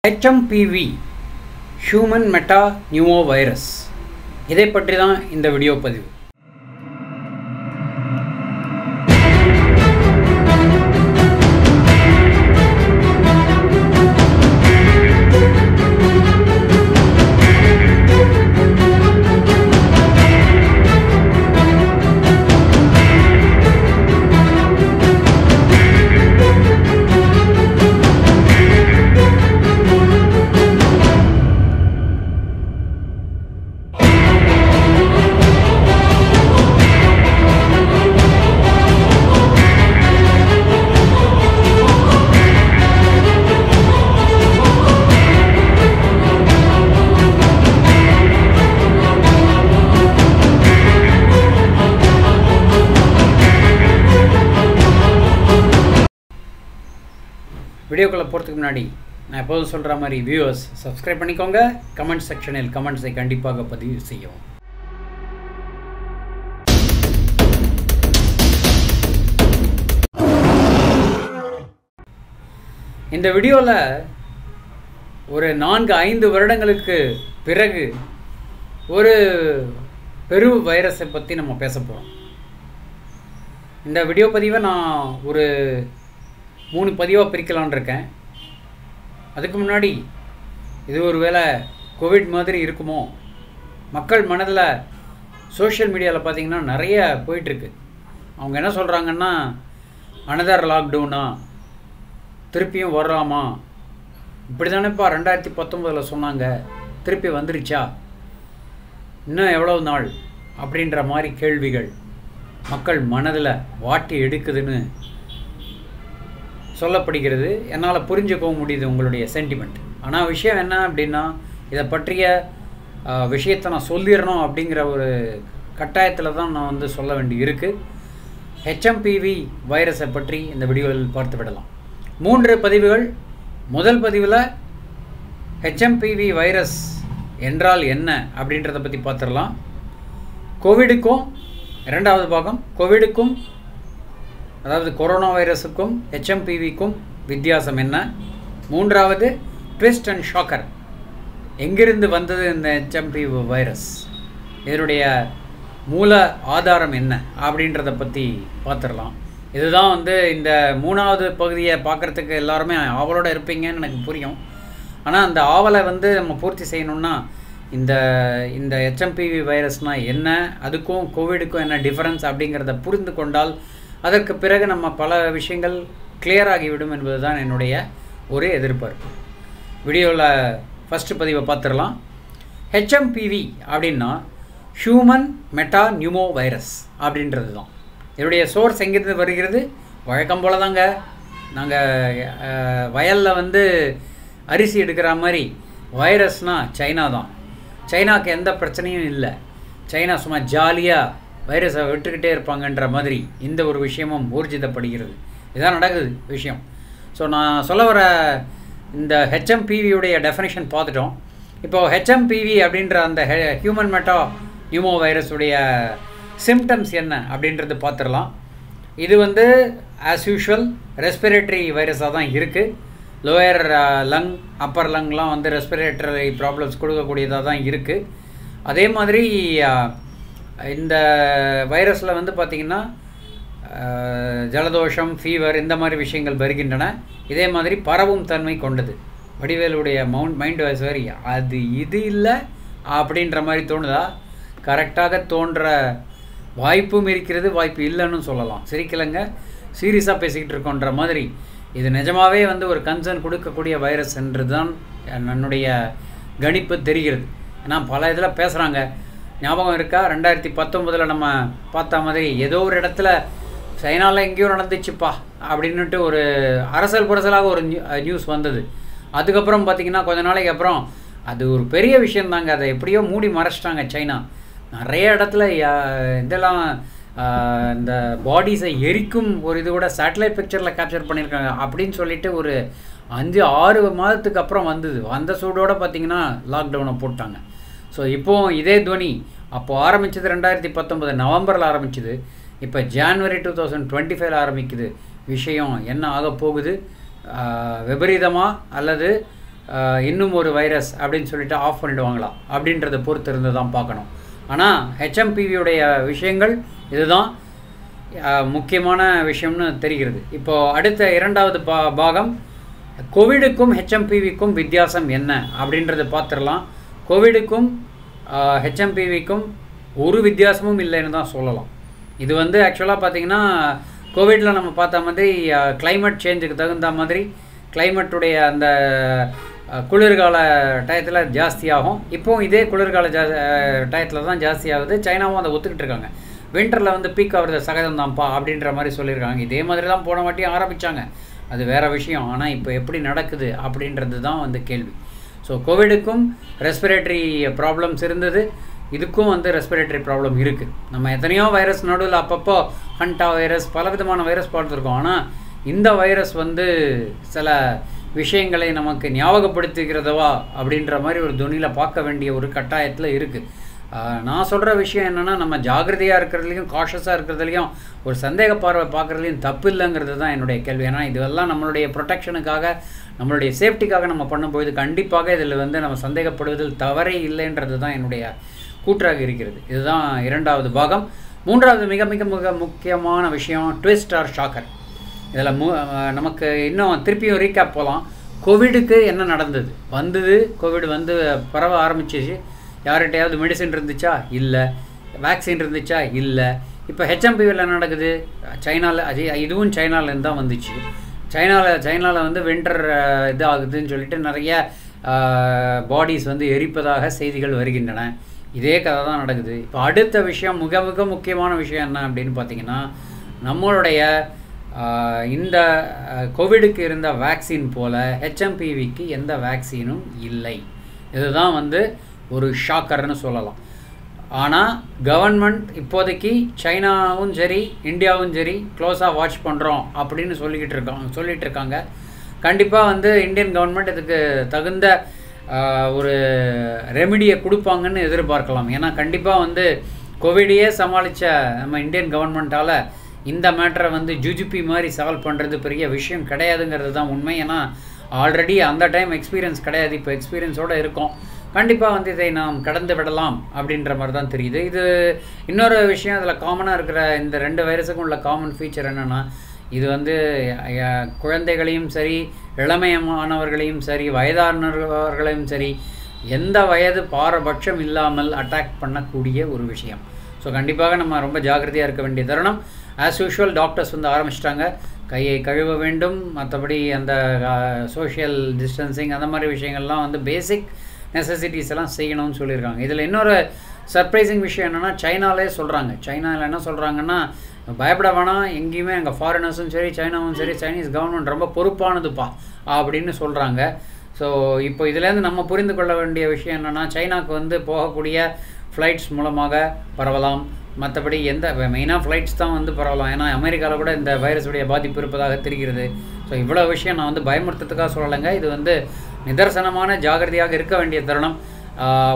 HMPV human meta pneumo virus இதை பற்றி தான் இந்த வீடியோ பதிவு. வீடியோக்குள்ளே போகிறதுக்கு முன்னாடி நான் எப்போதும் சொல்கிற மாதிரி வியூவர்ஸ் சப்ஸ்கிரைப் பண்ணிக்கோங்க. கமெண்ட் செக்ஷனில் கமெண்ட்ஸை கண்டிப்பாக பதிவு செய்யவும். இந்த வீடியோவில் ஒரு 4-5 வருடங்களுக்கு பிறகு ஒரு பெரு வைரஸை பற்றி நம்ம பேச போகிறோம். இந்த வீடியோ பதிவை நான் ஒரு 3 பதிவாக பிரிக்கலான் இருக்கேன். அதுக்கு முன்னாடி இது ஒரு வேளை கோவிட் மாதிரி இருக்குமோ, மக்கள் மனதில் சோஷியல் மீடியாவில் பார்த்திங்கன்னா நிறைய போயிட்டுருக்கு. அவங்க என்ன சொல்கிறாங்கன்னா, அனதர் லாக்டவுனா, திருப்பியும் வரலாமா, இப்படி தானேப்பா 2019 சொன்னாங்க, திருப்பி வந்துருச்சா, இன்னும் எவ்வளோ நாள் அப்படின்ற மாதிரி கேள்விகள் மக்கள் மனதில் வாட்டி எடுக்குதுன்னு சொல்லப்படுகிறது. என்னால் புரிஞ்சுக்கவும் முடியுது உங்களுடைய சென்டிமெண்ட். ஆனால் விஷயம் என்ன அப்படின்னா, இதை பற்றிய விஷயத்தை நான் சொல்லிடணும் அப்படிங்கிற ஒரு கட்டாயத்தில் தான் நான் வந்து சொல்ல வேண்டி இருக்குது. HMPV வைரஸை பற்றி இந்த வீடியோவில் பார்த்து விடலாம். 3 பதிவுகள். முதல் பதிவில் HMPV வைரஸ் என்றால் என்ன அப்படின்றத பற்றி பார்த்துடலாம். கோவிடுக்கும், 2வது பாகம் கோவிடுக்கும், அதாவது கொரோனா வைரஸுக்கும் HMPVக்கும் வித்தியாசம் என்ன, 3வது ட்விஸ்ட் அண்ட் ஷாக்கர், எங்கிருந்து வந்தது இந்த HMPV வைரஸ், இதனுடைய மூல ஆதாரம் என்ன அப்படின்றத பற்றி பார்த்துடலாம். இதுதான் வந்து இந்த 3வது பகுதியை பார்க்குறதுக்கு எல்லாருமே ஆவலோடு இருப்பீங்கன்னு எனக்கு புரியும். ஆனால் அந்த ஆவலை வந்து நம்ம பூர்த்தி செய்யணுன்னா இந்த HMPV வைரஸ்னால் என்ன, அதுக்கும் கோவிடுக்கும் என்ன டிஃப்ரென்ஸ் அப்படிங்கிறத புரிந்து கொண்டால் அதற்கு பிறகு நம்ம பல விஷயங்கள் கிளியர் ஆகிவிடும் என்பது தான் என்னுடைய ஒரே எதிர்பார்ப்பு. வீடியோவில் ஃபஸ்ட்டு பதிவை பார்த்துடலாம். HMPV அப்படின்னா ஹியூமன் மெட்டா நியூமோ வைரஸ் அப்படின்றது தான். இதனுடைய சோர்ஸ் எங்கேருந்து வருகிறது? வழக்கம் போல் தாங்க, நாங்கள் வயலில் வந்து அரிசி எடுக்கிற மாதிரி வைரஸ்னால் சைனா தான். சைனாவுக்கு எந்த பிரச்சனையும் இல்லை. சைனா சும்மா ஜாலியாக வைரஸை விட்டுக்கிட்டே இருப்பாங்கன்ற மாதிரி இந்த ஒரு விஷயமும் ஊர்ஜிதப்படுகிறது. இதுதான் நடக்குது விஷயம். ஸோ நான் சொல்ல வர இந்த HMPVயுடைய டெஃபினேஷன் பார்த்துட்டோம். இப்போது HMPV அப்படின்ற அந்த ஹியூமன் மெட்டா நியூமோ வைரஸுடைய சிம்டம்ஸ் என்ன அப்படின்றது பார்த்துடலாம். இது வந்து ஆஸ் யூஷுவல் ரெஸ்பிரேட்டரி வைரஸாக தான் இருக்குது. லோயர் லங், அப்பர் லங்லாம் வந்து ரெஸ்பிரேட்டரி ப்ராப்ளம்ஸ் கொடுக்கக்கூடியதாக தான் இருக்குது. அதே மாதிரி இந்த வைரஸில் வந்து பார்த்திங்கன்னா ஜலதோஷம், ஃபீவர் இந்த மாதிரி விஷயங்கள் வருகின்றன. இதே மாதிரி பரவும் தன்மை கொண்டது. வடிவேலுடைய மைண்ட் வாய்ஸ் வரி அது இது இல்லை அப்படின்ற மாதிரி தோணுதா? கரெக்டாக தோன்ற வாய்ப்பும் இருக்கிறது, வாய்ப்பு இல்லைன்னு சொல்லலாம். சிரிக்கலைங்க, சீரியஸாக பேசிக்கிட்டு இருக்கோன்ற மாதிரி இது நிஜமாகவே வந்து ஒரு கன்சர்ன் கொடுக்கக்கூடிய வைரஸ் என்று தான் என்னுடைய கணிப்பு தெரிகிறது. ஏன்னா பல இதில் பேசுகிறாங்க. ஞாபகம் இருக்கா, 2019 நம்ம பார்த்த மாதிரி ஏதோ ஒரு இடத்துல சைனாவில் எங்கேயோ நடந்துச்சுப்பா அப்படின்னுட்டு ஒரு அரசல் புரசலாக ஒரு நியூஸ் வந்தது. அதுக்கப்புறம் பார்த்திங்கன்னா கொஞ்ச நாளைக்கு அப்புறம் அது ஒரு பெரிய விஷயந்தாங்க, அதை எப்படியோ மூடி மறைச்சிட்டாங்க சைனா. நிறைய இடத்துல இதெல்லாம் இந்த பாடிஸை எரிக்கும் ஒரு இது கூட சேட்டலைட் பிக்சரில் கேப்சர் பண்ணியிருக்காங்க அப்படின்னு சொல்லிட்டு ஒரு 5-6 மாதத்துக்கு அப்புறம் வந்தது. அந்த சூடோடு பார்த்திங்கன்னா லாக்டவுனை போட்டாங்க. ஸோ இப்போது இதே துவனி அப்போது ஆரம்பித்தது 2019 நவம்பரில் ஆரம்பிச்சுது. இப்போ ஜான்வரி 2025 ஆரம்பிக்குது. விஷயம் என்ன ஆக போகுது, விபரீதமாக அல்லது இன்னும் ஒரு வைரஸ் அப்படின்னு சொல்லிட்டு ஆஃப் பண்ணிடுவாங்களா அப்படின்றத பொறுத்து இருந்து தான் பார்க்கணும். ஆனால் ஹெச்எம்பிவியுடைய விஷயங்கள் இதுதான் முக்கியமான விஷயம்னு தெரிகிறது. இப்போது அடுத்த இரண்டாவது பாகம் கோவிடுக்கும் ஹெச்எம்பிவிக்கும் வித்தியாசம் என்ன அப்படின்றத பார்த்துடலாம். கோவிடுக்கும் ஹெச்எம்பிவிக்கும் ஒரு வித்தியாசமும் இல்லைன்னு தான் சொல்லலாம். இது வந்து ஆக்சுவலாக பார்த்திங்கன்னா கோவிடில் நம்ம பார்த்த மாதிரி கிளைமேட் சேஞ்சுக்கு தகுந்த மாதிரி கிளைமேட்டுடைய அந்த குளிர்கால டயத்தில் ஜாஸ்தியாகும். இப்போது இதே குளிர்கால டயத்தில் தான் ஜாஸ்தியாகுது. சைனாவும் அதை ஒத்துக்கிட்டு இருக்காங்க. வின்டரில் வந்து பீக் ஆகிறது சகஜம் தான்ப்பா அப்படின்ற மாதிரி சொல்லியிருக்காங்க. இதே மாதிரி தான் போன வாட்டியும் ஆரம்பித்தாங்க, அது வேறு விஷயம். ஆனால் இப்போ எப்படி நடக்குது அப்படின்றது தான் வந்து கேள்வி. ஸோ கோவிடுக்கும் ரெஸ்பிரேட்டரி ப்ராப்ளம்ஸ் இருந்தது, இதுக்கும் வந்து ரெஸ்பிரேட்டரி ப்ராப்ளம் இருக்குது. நம்ம எத்தனையோ வைரஸ் நடுவில் அப்பப்போ ஹண்டா வைரஸ் பலவிதமான வைரஸ் பார்த்துருக்கோம். ஆனால் இந்த வைரஸ் வந்து சில விஷயங்களை நமக்கு ஞாபகப்படுத்துகிறதவா அப்படின்ற மாதிரி ஒரு துணியில் பார்க்க வேண்டிய ஒரு கட்டாயத்தில் இருக்குது. நான் சொல்கிற விஷயம் என்னென்னா, நம்ம ஜாகிரதையாக இருக்கிறதுலையும் காஷஸாக இருக்கிறதுலையும் ஒரு சந்தேக பார்வை பார்க்குறதுலையும் தப்பு இல்லைங்கிறது தான் என்னுடைய கேள்வி. ஏன்னா இதெல்லாம் நம்மளுடைய ப்ரொடெக்ஷனுக்காக, நம்மளுடைய சேஃப்டிக்காக நம்ம பண்ணும்போது கண்டிப்பாக இதில் வந்து நம்ம சந்தேகப்படுவதில் தவறே இல்லைன்றது தான் என்னுடைய கூற்றாக இருக்கிறது. இதுதான் இரண்டாவது பாகம். மூன்றாவது மிக மிக மிக முக்கியமான விஷயம் ட்விஸ்ட் ஆர் ஷாக்கர். இதில் நமக்கு இன்னும் திருப்பியும் ரீகேப் போகலாம். கோவிடுக்கு என்ன நடந்தது? வந்தது, கோவிட் வந்து பரவ ஆரம்பிச்சிச்சு. யார்கிட்டையாவது மெடிசின் இருந்துச்சா? இல்லை. வேக்சின் இருந்துச்சா? இல்லை. இப்போ ஹெச்எம்பிவியில் என்ன நடக்குது? சைனாவில், இதுவும் சைனாவிலேருந்து தான் வந்துச்சு. சைனாவில் வந்து வின்டர் இது ஆகுதுன்னு சொல்லிட்டு நிறைய பாடிஸ் வந்து எரிப்பதாக செய்திகள் வருகின்றன. இதே கதை தான் நடக்குது. இப்போ அடுத்த விஷயம், மிக மிக முக்கியமான விஷயம் என்ன அப்படின்னு பார்த்தீங்கன்னா, நம்மளுடைய இந்த கோவிடுக்கு இருந்த வேக்சின் போல் ஹெச்எம்பிவிக்கு எந்த வேக்சினும் இல்லை. இதுதான் வந்து ஒரு ஷாக்கர்னு சொல்லலாம். ஆனால் கவர்மெண்ட் இப்போதைக்கு சைனாவும் சரி இந்தியாவும் சரி க்ளோஸாக வாட்ச் பண்ணுறோம் அப்படின்னு சொல்லிகிட்டு இருக்காங்க. கண்டிப்பாக வந்து இந்தியன் கவர்மெண்ட் இதுக்கு தகுந்த ஒரு ரெமிடியை கொடுப்பாங்கன்னு எதிர்பார்க்கலாம். ஏன்னா கண்டிப்பாக வந்து கோவிடையே சமாளித்த நம்ம இந்தியன் கவர்மெண்ட்டால் இந்த மேட்டரை வந்து ஜுஜிபி மாதிரி சால்வ் பண்ணுறது பெரிய விஷயம் கிடையாதுங்கிறது தான் உண்மை. ஏன்னா ஆல்ரெடி அந்த டைம் எக்ஸ்பீரியன்ஸ் கிடையாது, இப்போ எக்ஸ்பீரியன்ஸோடு இருக்கும். கண்டிப்பாக வந்து இதை நாம் கடந்து விடலாம் அப்படின்ற மாதிரி தான் தெரியுது. இது இன்னொரு விஷயம், அதில் காமனாக இருக்கிற இந்த 2 வைரஸுக்கும் உள்ள காமன் ஃபீச்சர் என்னென்னா, இது வந்து குழந்தைகளையும் சரி, இளமையமானவர்களையும் சரி, வயதானவர்களையும் சரி, எந்த வயது பாரபட்சம் இல்லாமல் அட்டாக் பண்ணக்கூடிய ஒரு விஷயம். ஸோ கண்டிப்பாக நம்ம ரொம்ப ஜாக்கிரதையாக இருக்க வேண்டிய தருணம். ஆஸ் யூஷுவல் டாக்டர்ஸ் வந்து ஆரம்பிச்சிட்டாங்க, கையை கழுவ வேண்டும், மற்றபடி அந்த சோஷியல் டிஸ்டன்சிங் அந்த மாதிரி விஷயங்கள்லாம் வந்து பேசிக் நெசசிட்டிஸ் எல்லாம் செய்யணும்னு சொல்லியிருக்காங்க. இதில் இன்னொரு சர்ப்ரைசிங் விஷயம் என்னென்னா, சைனாலே சொல்கிறாங்க. சைனாவில் என்ன சொல்கிறாங்கன்னா, பயப்பட வேணாம், எங்கேயுமே எங்கள் ஃபாரினர்ஸும் சரி சைனாவும் சரி சைனீஸ் கவர்மெண்ட் ரொம்ப பொறுப்பானதுப்பா அப்படின்னு சொல்கிறாங்க. ஸோ இப்போ இதுலேருந்து நம்ம புரிந்து கொள்ள வேண்டிய விஷயம் என்னென்னா, சைனாவுக்கு வந்து போகக்கூடிய ஃப்ளைட்ஸ் மூலமாக பரவலாம், மற்றபடி எந்த மெயினாக ஃப்ளைட்ஸ் தான் வந்து பரவலாம். ஏன்னா அமெரிக்காவில் கூட இந்த வைரஸுடைய பாதிப்பு இருப்பதாக தெரிகிறது. ஸோ இவ்வளோ விஷயம் நான் வந்து பயமுறுத்துறதுக்காக சொல்லலைங்க, இது வந்து நிதர்சனமான ஜாகிரதையாக இருக்க வேண்டிய தருணம்.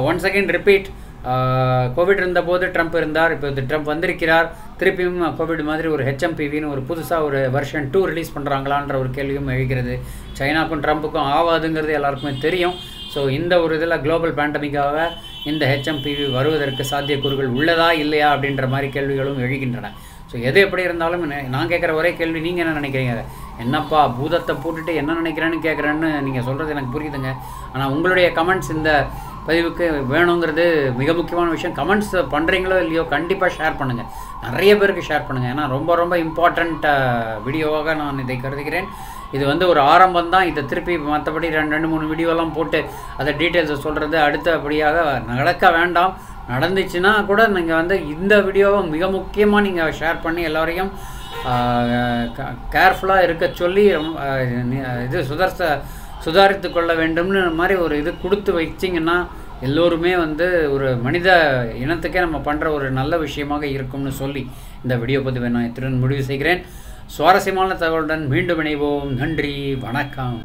ஒன்ஸ் அகெயின் ரிப்பீட், கோவிட் இருந்தபோது ட்ரம்ப் இருந்தார், இப்போ ட்ரம்ப் வந்திருக்கிறார், திருப்பியும் கோவிட் மாதிரி ஒரு ஹெச்எம்பிவின்னு ஒரு புதுசாக ஒரு வெர்ஷன் 2 ரிலீஸ் பண்ணுறாங்களான்ற ஒரு கேள்வியும் எழுகிறது. சைனாக்கும் ட்ரம்ப்புக்கும் ஆகாதுங்கிறது எல்லாருக்குமே தெரியும். ஸோ இந்த ஒரு இதில் குளோபல் பேண்டமிக்காக இந்த ஹெச்எம்பிவி வருவதற்கு சாத்தியக்கூறுகள் உள்ளதா இல்லையா அப்படின்ற மாதிரி கேள்விகளும் எழுகின்றன. ஸோ எது எப்படி இருந்தாலும் நான் கேட்குற ஒரே கேள்வி, நீங்கள் என்ன நினைக்கிறீங்க? என்னப்பா பூதத்தை போட்டுட்டு என்ன நினைக்கிறேன்னு கேட்குறேன்னு நீங்கள் சொல்கிறது எனக்கு புரியுதுங்க. ஆனால் உங்களுடைய கமெண்ட்ஸ் இந்த பதிவுக்கு வேணுங்கிறது மிக முக்கியமான விஷயம். கமெண்ட்ஸ் பண்ணுறீங்களோ இல்லையோ கண்டிப்பாக ஷேர் பண்ணுங்கள், நிறைய பேருக்கு ஷேர் பண்ணுங்கள். ஏன்னா ரொம்ப ரொம்ப இம்பார்ட்டண்ட் வீடியோவாக நான் இதை கருதுகிறேன். இது வந்து ஒரு ஆரம்பம் தான். இதை திருப்பி மற்றபடி 2-3 வீடியோலாம் போட்டு அதை டீட்டெயில்ஸை சொல்கிறது அடுத்தபடியாக நடக்க வேண்டாம். நடந்துச்சுன்னா கூட நீங்கள் வந்து இந்த வீடியோவை மிக முக்கியமாக நீங்கள் ஷேர் பண்ணி எல்லோரையும் கேர்ஃபுல்லாக இருக்க சொல்லி இது சுதாரித்து கொள்ள வேண்டும்னு மாதிரி ஒரு இது கொடுத்து வச்சிங்கன்னா எல்லோருமே வந்து ஒரு மனித இனத்துக்கே நம்ம பண்ணுற ஒரு நல்ல விஷயமாக இருக்கும்னு சொல்லி இந்த வீடியோ பதிவை நான் இத்துடன் முடிவு செய்கிறேன். சுவாரஸ்யமான தகவலுடன் மீண்டும் இணைவோம். நன்றி, வணக்கம்.